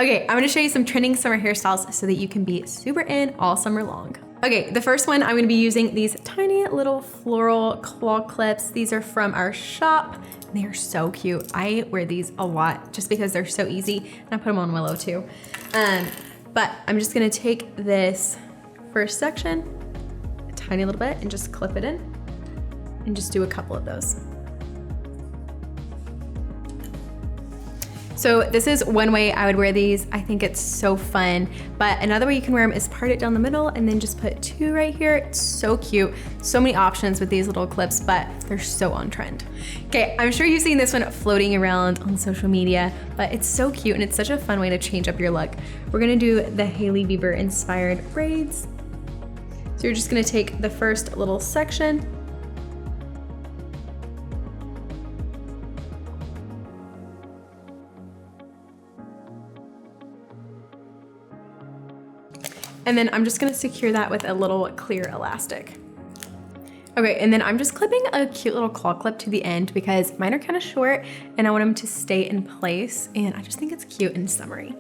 Okay, I'm gonna show you some trending summer hairstyles so that you can be super in all summer long. Okay, the first one, I'm gonna be using these tiny little floral claw clips. These are from our shop. They are so cute. I wear these a lot just because they're so easy, and I put them on Willow too. But I'm just gonna take this first section, a tiny little bit, and just clip it in, and just do a couple of those. So this is one way I would wear these. I think it's so fun. But another way you can wear them is part it down the middle and then just put two right here. It's so cute. So many options with these little clips, but they're so on trend. Okay, I'm sure you've seen this one floating around on social media, but it's so cute and it's such a fun way to change up your look. We're gonna do the Hailey Bieber inspired braids. So you're just gonna take the first little section, and then I'm just gonna secure that with a little clear elastic. Okay, and then I'm just clipping a cute little claw clip to the end because mine are kind of short and I want them to stay in place, and I just think it's cute and summery.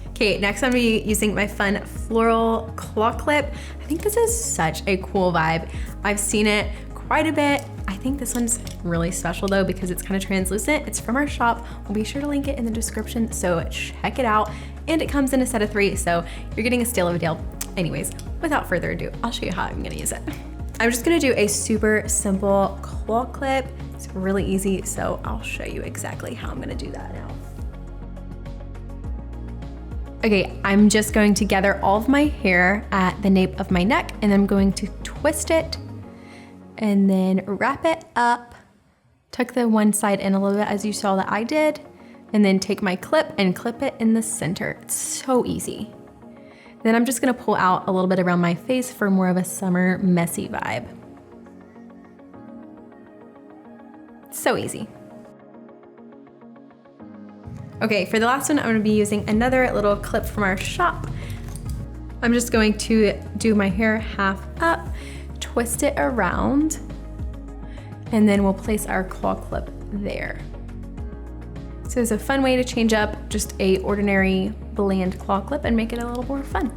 Okay, next I'm gonna be using my fun floral claw clip. I think this is such a cool vibe. I've seen it quite a bit. I think this one's really special though because it's kind of translucent. It's from our shop. We'll be sure to link it in the description, so check it out. And it comes in a set of 3, so you're getting a steal of a deal. Anyways, without further ado, I'll show you how I'm gonna use it. I'm just gonna do a super simple claw clip. It's really easy, so I'll show you exactly how I'm gonna do that now. Okay, I'm just going to gather all of my hair at the nape of my neck, and I'm going to twist it and then wrap it up. Tuck the one side in a little bit as you saw that I did, and then take my clip and clip it in the center. It's so easy. Then I'm just gonna pull out a little bit around my face for more of a summer messy vibe. So easy. Okay, for the last one, I'm gonna be using another little clip from our shop. I'm just going to do my hair half up, twist it around, and then we'll place our claw clip there. So it's a fun way to change up just a ordinary bland claw clip and make it a little more fun.